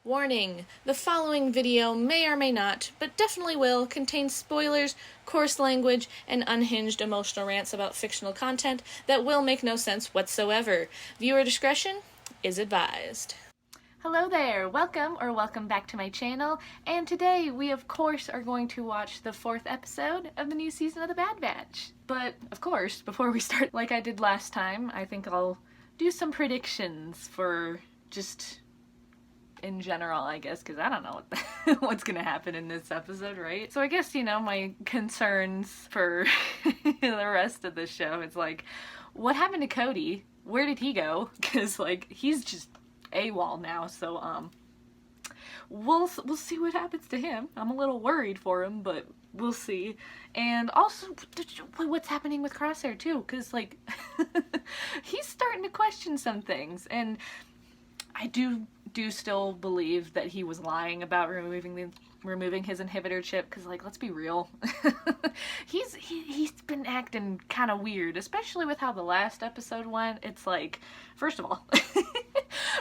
Warning, the following video may or may not, but definitely will, contain spoilers, coarse language, and unhinged emotional rants about fictional content that will make no sense whatsoever. Viewer discretion is advised. Hello there, welcome back to my channel, and today we of course are going to watch the 4th episode of the new season of The Bad Batch. But of course, before we start, like I did last time, I think I'll do some predictions for just in general, I guess, because I don't know what's gonna happen in this episode, right? So I guess, you know, my concerns for the rest of the show, it's like, what happened to Cody? Where did he go? Because, like, he's just AWOL now, so, we'll see what happens to him. I'm a little worried for him, but we'll see. And also, what's happening with Crosshair, too? Because, like, he's starting to question some things, and I do still believe that he was lying about removing his inhibitor chip, because, like, let's be real, he's been acting kind of weird, especially with how the last episode went. It's like, first of all,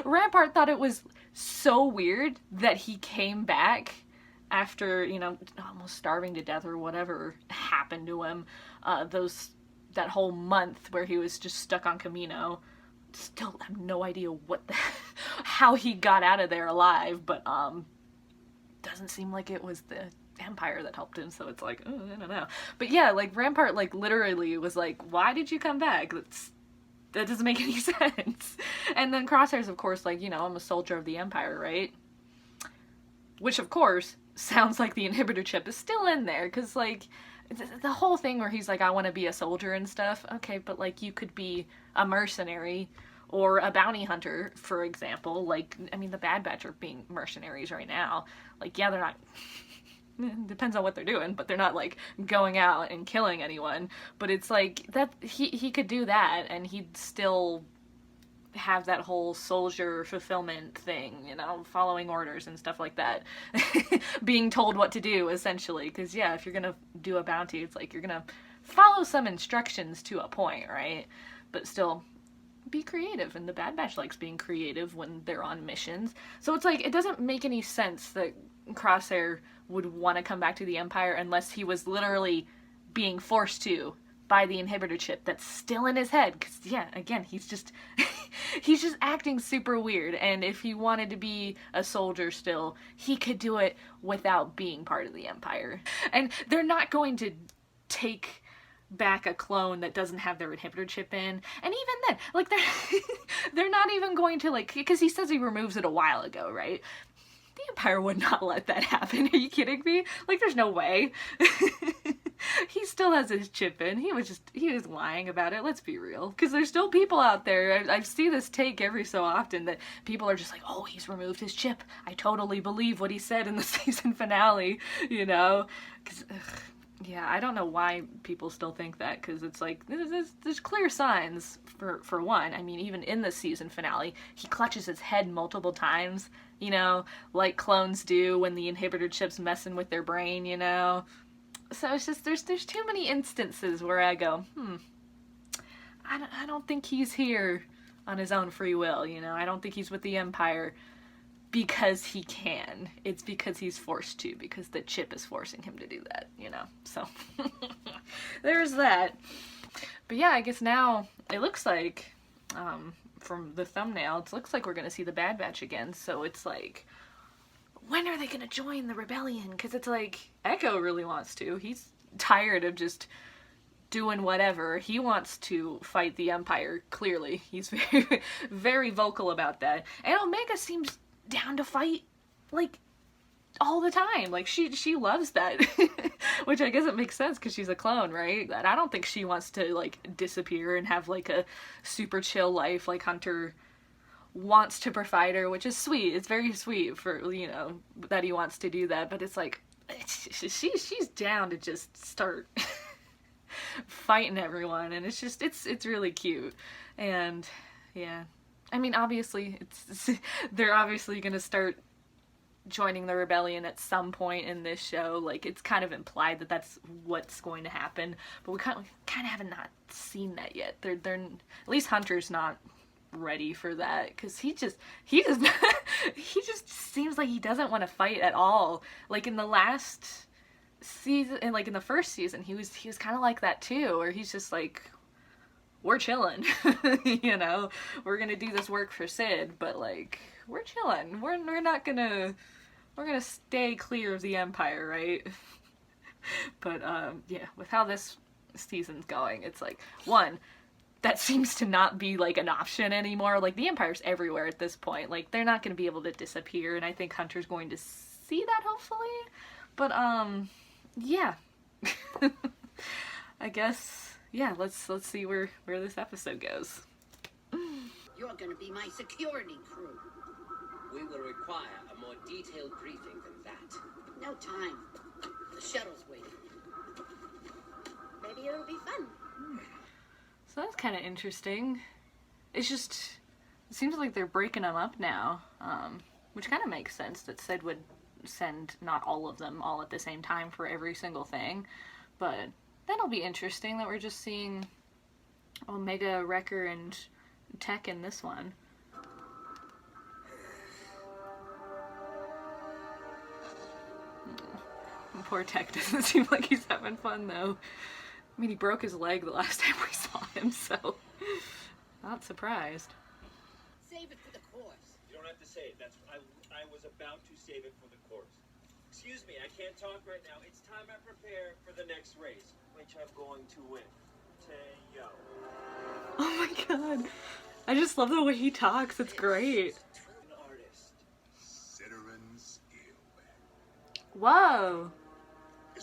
Rampart thought it was so weird that he came back after, you know, almost starving to death or whatever happened to him, that whole month where he was just stuck on Camino. Still have no idea how he got out of there alive, but doesn't seem like it was the Empire that helped him, so it's like, oh, I don't know. But yeah, like, Rampart, like, literally was like, why did you come back? That doesn't make any sense. And then Crosshair's, of course, like, you know, I'm a soldier of the Empire, right? Which, of course, sounds like the inhibitor chip is still in there, because, like, the whole thing where he's like, I want to be a soldier and stuff. Okay, but, like, you could be a mercenary or a bounty hunter, for example. Like, I mean, the Bad Batch are being mercenaries right now. Like, yeah, they're not... depends on what they're doing, but they're not, like, going out and killing anyone. But it's like, that he could do that, and he'd still have that whole soldier fulfillment thing, you know, following orders and stuff like that. Being told what to do, essentially. Because, yeah, if you're gonna do a bounty, it's like you're gonna follow some instructions to a point, right? But still, be creative, and the Bad Batch likes being creative when they're on missions. So it's like, it doesn't make any sense that Crosshair would want to come back to the Empire unless he was literally being forced to by the inhibitor chip that's still in his head. Because, yeah, again, he's just he's just acting super weird, and if he wanted to be a soldier still, he could do it without being part of the Empire. And they're not going to take back a clone that doesn't have their inhibitor chip in, and even then, like, they're not even going to, like, because he says he removes it a while ago, right? The Empire would not let that happen. Are you kidding me? Like, there's no way. He still has his chip in. He was lying about it. Let's be real. Because there's still people out there. I see this take every so often that people are just like, oh, he's removed his chip. I totally believe what he said in the season finale, you know? Because, yeah, I don't know why people still think that, because it's like, there's clear signs, for one. I mean, even in the season finale, he clutches his head multiple times, you know, like clones do when the inhibitor chip's messing with their brain, you know? So it's just, there's too many instances where I go, I don't think he's here on his own free will, you know? I don't think he's with the Empire because he can. It's because he's forced to, because the chip is forcing him to do that, you know? So, there's that. But yeah, I guess now, it looks like, from the thumbnail, it looks like we're gonna see the Bad Batch again, so it's like, when are they gonna join the rebellion? Because it's like, Echo really wants to. He's tired of just doing whatever. He wants to fight the Empire, clearly. He's very, very vocal about that. And Omega seems down to fight, like, all the time. Like, she loves that. Which I guess it makes sense because she's a clone, right? And I don't think she wants to, like, disappear and have, like, a super chill life like Hunter wants to provide her, which is sweet. It's very sweet for, you know, that he wants to do that, but it's like, she's down to just start fighting everyone, and it's just, it's really cute. And yeah, I mean, obviously they're obviously gonna start joining the rebellion at some point in this show. Like, it's kind of implied that that's what's going to happen, but we kind of haven't not seen that yet. They're at least Hunter's not ready for that, because he just he just seems seems like he doesn't want to fight at all. Like in the last season, and like in the first season, he was kind of like that too, where he's just like, we're chilling, you know, we're gonna do this work for Sid, but like, we're chilling. We're not gonna, we're gonna stay clear of the Empire, right? But yeah, with how this season's going, it's like, one, that seems to not be like an option anymore. Like the Empire's everywhere at this point. Like they're not gonna be able to disappear, and I think Hunter's going to see that hopefully. But yeah. I guess, yeah, let's see where this episode goes. You're gonna be my security crew. We will require a more detailed briefing than that. No time. The shuttle's waiting. Maybe it'll be fun. So that's kind of interesting. It's just, it seems like they're breaking them up now, which kind of makes sense that Sid would send not all of them all at the same time for every single thing, but that'll be interesting that we're just seeing Omega, Wrecker, and Tech in this one. Poor Tech doesn't seem like he's having fun though. I mean, he broke his leg the last time we saw him, so not surprised. Save it for the course. You don't have to say it. I was about to save it for the course. Excuse me, I can't talk right now. It's time I prepare for the next race, which I'm going to win. Teo. Oh my god. I just love the way he talks. It's great. An artist. Ciderin Scaleback. Whoa.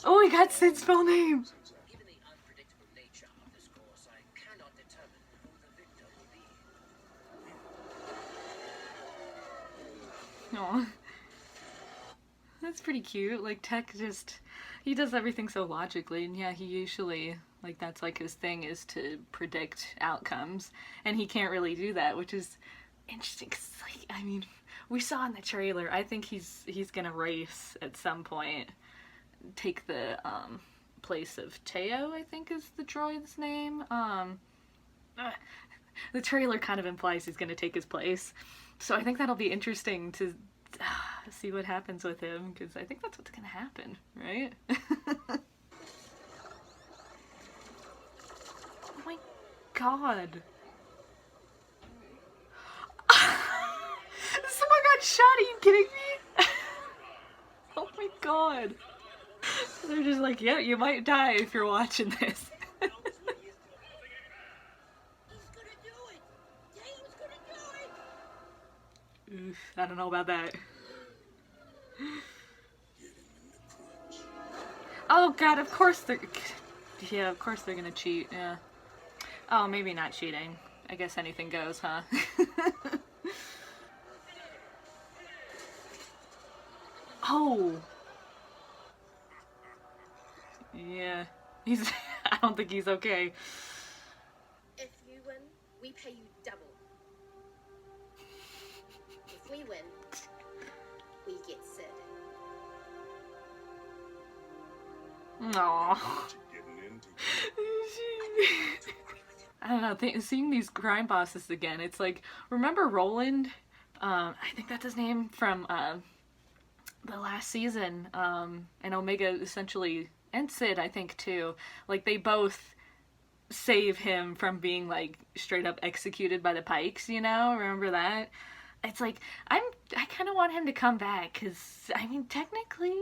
Oh, we got Sid's full name. Given the unpredictable nature of this course, I cannot determine who the victor will be. Aw. That's pretty cute. Like, Tech just, he does everything so logically, and yeah, he usually, like, that's like his thing, is to predict outcomes, and he can't really do that, which is interesting, 'cause, like, I mean, we saw in the trailer, I think he's gonna race at some point, take the, place of Teo, I think is the droid's name. The trailer kind of implies he's gonna take his place, so I think that'll be interesting to see what happens with him, because I think that's what's gonna happen, right? Oh my god. Someone got shot, are you kidding me? Oh my god. They're just like, yeah, you might die if you're watching this. He's gonna do it. Dane's gonna do it. Oof, I don't know about that. Oh god, of course they're... Yeah, of course they're gonna cheat, yeah. Oh, maybe not cheating. I guess anything goes, huh? Oh! Yeah. He's... I don't think he's okay. If you win, we pay you double. If we win, we get Sid. Aww. What you getting into? I don't know, seeing these crime bosses again, it's like, remember Roland? I think that's his name from the last season, and Omega essentially, and Sid I think too, like they both save him from being like straight up executed by the Pikes, you know? Remember that? It's like, I kind of want him to come back, because, I mean, technically,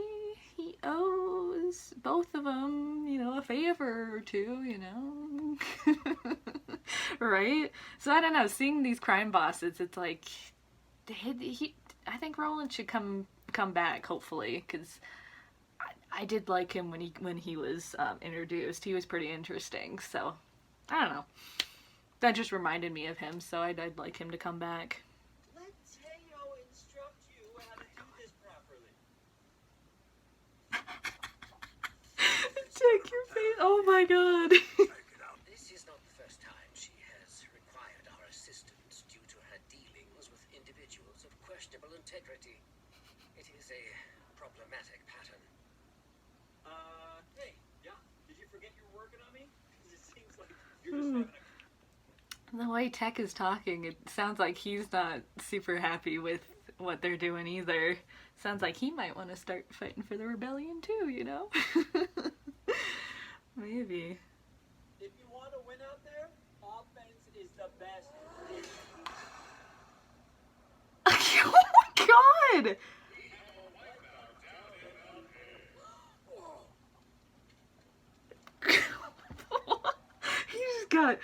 he owes both of them, you know, a favor or two, you know? Right? So, I don't know, seeing these crime bosses, it's like, I think Roland should come back, hopefully, because I did like him when he was introduced. He was pretty interesting, so, I don't know. That just reminded me of him, so I'd like him to come back. Let Teo instruct you how to do this properly. Check your face. Oh my god. This is not the first time she has required our assistance due to her dealings with individuals of questionable integrity. It is a problematic pattern. Hey, yeah, did you forget you were working on me? 'Cause it seems like you're just having a... The way Tech is talking, it sounds like he's not super happy with what they're doing either. Sounds like he might want to start fighting for the rebellion too, you know? Maybe. If you want to win out there, offense is the best. Oh my god! He just got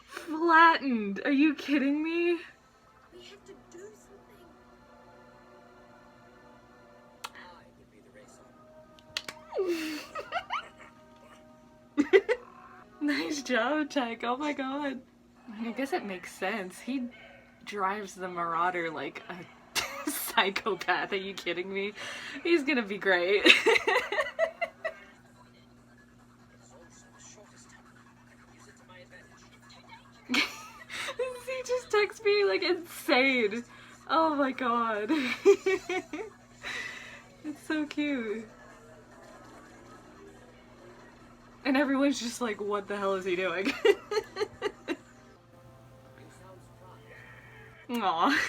flattened. Are you kidding me? We have to do something. I would be the racer. Nice job, Tech. Oh my god. I guess it makes sense. He drives the Marauder like a psychopath. Are you kidding me? He's gonna be great. It's also the shortest tunnel. I can use it to my advantage. He just texts me like insane. Oh my god. It's so cute. And everyone's just like, what the hell is he doing? You sound surprised. Aw.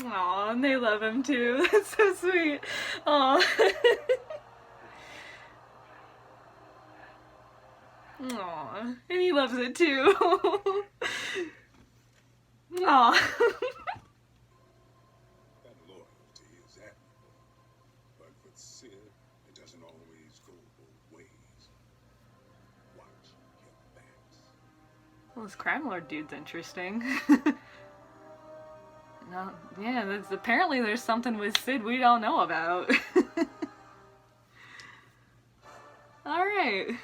Aw, and they love him too. That's so sweet. Aw. Aw. And he loves it too. Aw. That loyalty is admirable. But with Sid, it doesn't always go both ways. Watch your backs. Well, this crime lord dude's interesting. No, yeah, apparently there's something with Sid we don't know about. Alright.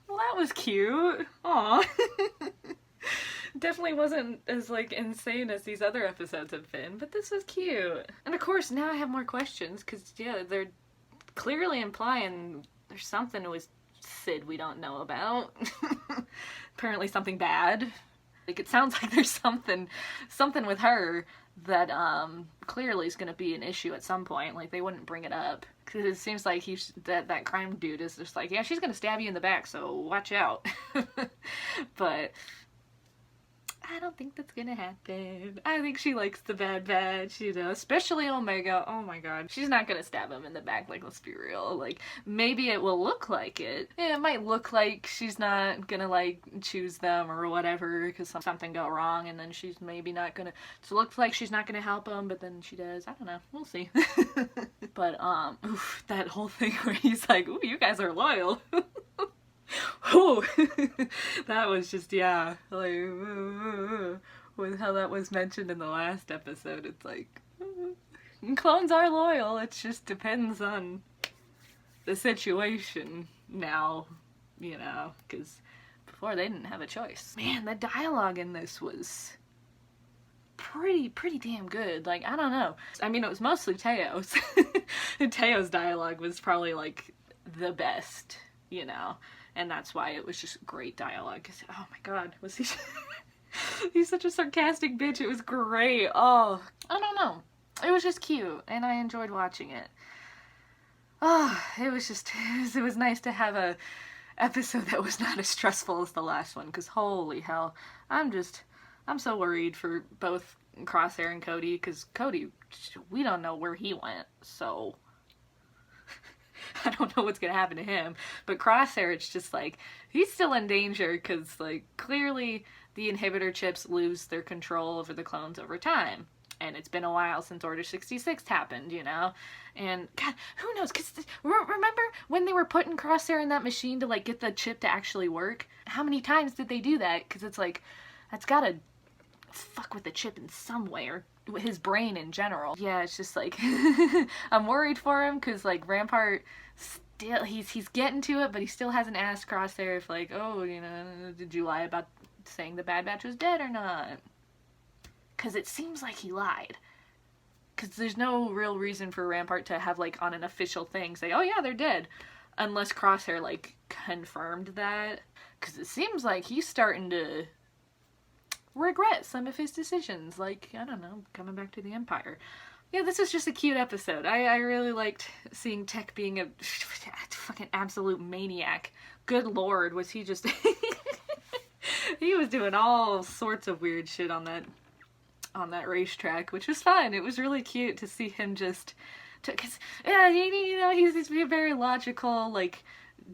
Well, that was cute. Aw. Definitely wasn't as, like, insane as these other episodes have been, but this was cute. And of course, now I have more questions, because, yeah, they're clearly implying there's something with Sid we don't know about. Apparently something bad. Like, it sounds like there's something with her that, clearly is gonna be an issue at some point. Like, they wouldn't bring it up. Because it seems like that crime dude is just like, yeah, she's gonna stab you in the back, so watch out. But I don't think that's gonna happen. I think she likes the Bad Batch, you know, especially Omega. Oh my god. She's not gonna stab him in the back, like, let's be real. Like, maybe it will look like it. Yeah, it might look like she's not gonna, like, choose them or whatever because something go wrong, and then she's maybe not gonna, it looks like she's not gonna help him, but then she does. I don't know. We'll see. But, oof, that whole thing where he's like, ooh, you guys are loyal. Oh, that was just, yeah, like, with how that was mentioned in the last episode, it's like, clones are loyal, it just depends on the situation now, you know, because before they didn't have a choice. Man, the dialogue in this was pretty damn good. Like, I don't know. I mean, it was mostly Teo's. And Teo's dialogue was probably, like, the best, you know. And that's why it was just great dialogue. 'Cause, oh my god, was he... He's such a sarcastic bitch. It was great. Oh, I don't know. It was just cute, and I enjoyed watching it. Oh, it was nice to have a episode that was not as stressful as the last one, because holy hell, I'm so worried for both Crosshair and Cody, because Cody, we don't know where he went, so... I don't know what's gonna happen to him, but Crosshair, it's just like, he's still in danger, because, like, clearly the inhibitor chips lose their control over the clones over time, and it's been a while since Order 66 happened, you know, and, God, who knows, because, remember when they were putting Crosshair in that machine to, like, get the chip to actually work? How many times did they do that? Because it's like, that's gotta fuck with the chip in some way, or his brain in general. Yeah, it's just like, I'm worried for him, because, like, Rampart still, he's getting to it, but he still hasn't asked Crosshair if, like, oh, you know, did you lie about saying the Bad Batch was dead or not? Because it seems like he lied. Because there's no real reason for Rampart to have, like, on an official thing say, oh yeah, they're dead. Unless Crosshair, like, confirmed that. Because it seems like he's starting to regret some of his decisions, like, I don't know, coming back to the Empire. Yeah, this is just a cute episode. I really liked seeing Tech being a fucking absolute maniac. Good lord, was he just... He was doing all sorts of weird shit on that racetrack, which was fun. It was really cute to see him just, cause yeah, you know, he's a very logical, like,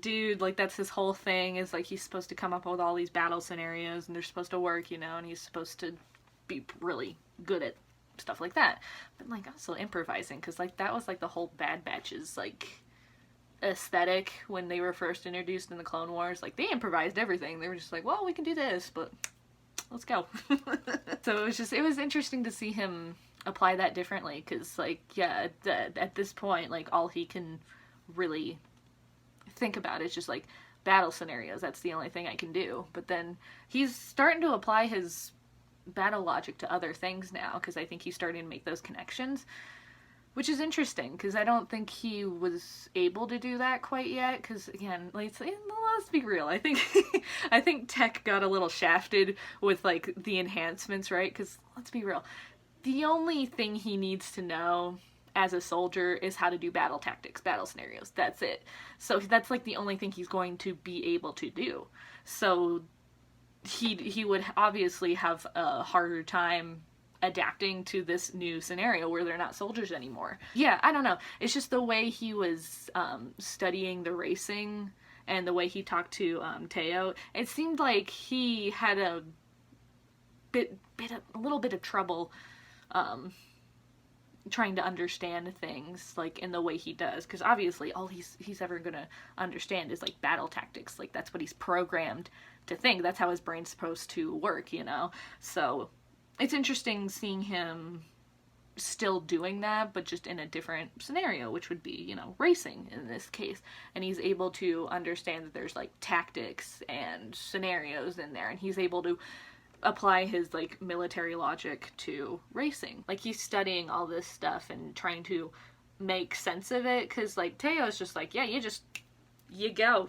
dude, like, that's his whole thing, is like he's supposed to come up with all these battle scenarios and they're supposed to work, you know, and he's supposed to be really good at stuff like that. But like also improvising, because like that was like the whole Bad Batch's like aesthetic when they were first introduced in the Clone Wars. Like they improvised everything. They were just like, well, we can do this, but let's go. So it was interesting to see him apply that differently, because like, yeah, at this point, like all he can really think about is just like battle scenarios. That's the only thing I can do. But then he's starting to apply his battle logic to other things now, because I think he's starting to make those connections, which is interesting, because I don't think he was able to do that quite yet, because again, like, let's be real, I think I think Tech got a little shafted with like the enhancements, right? Because let's be real, the only thing he needs to know as a soldier is how to do battle tactics, battle scenarios. That's it. So that's like the only thing he's going to be able to do. So he would obviously have a harder time adapting to this new scenario where they're not soldiers anymore. Yeah, I don't know. It's just the way he was studying the racing and the way he talked to Teo. It seemed like he had a little bit of trouble trying to understand things like in the way he does, because obviously all he's ever gonna understand is like battle tactics. Like that's what he's programmed to think. That's how his brain's supposed to work, you know? So it's interesting seeing him still doing that, but just in a different scenario, which would be, you know, racing in this case. And he's able to understand that there's like tactics and scenarios in there, and he's able to apply his like military logic to racing. Like he's studying all this stuff and trying to make sense of it, because like Teo's just like, yeah, you go.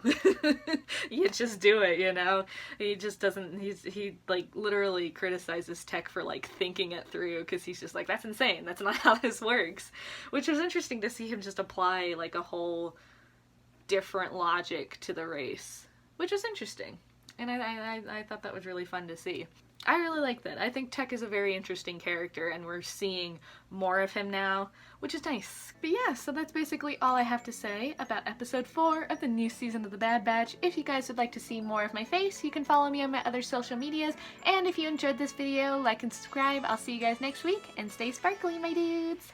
You just do it, you know? He just doesn't, he like literally criticizes Tech for like thinking it through, because he's just like, that's insane, that's not how this works. Which was interesting to see him just apply like a whole different logic to the race, which was interesting. And I thought that was really fun to see. I really like that. I think Tech is a very interesting character, and we're seeing more of him now, which is nice. But yeah, so that's basically all I have to say about episode 4 of the new season of The Bad Batch. If you guys would like to see more of my face, you can follow me on my other social medias. And if you enjoyed this video, like and subscribe. I'll see you guys next week, and stay sparkly, my dudes!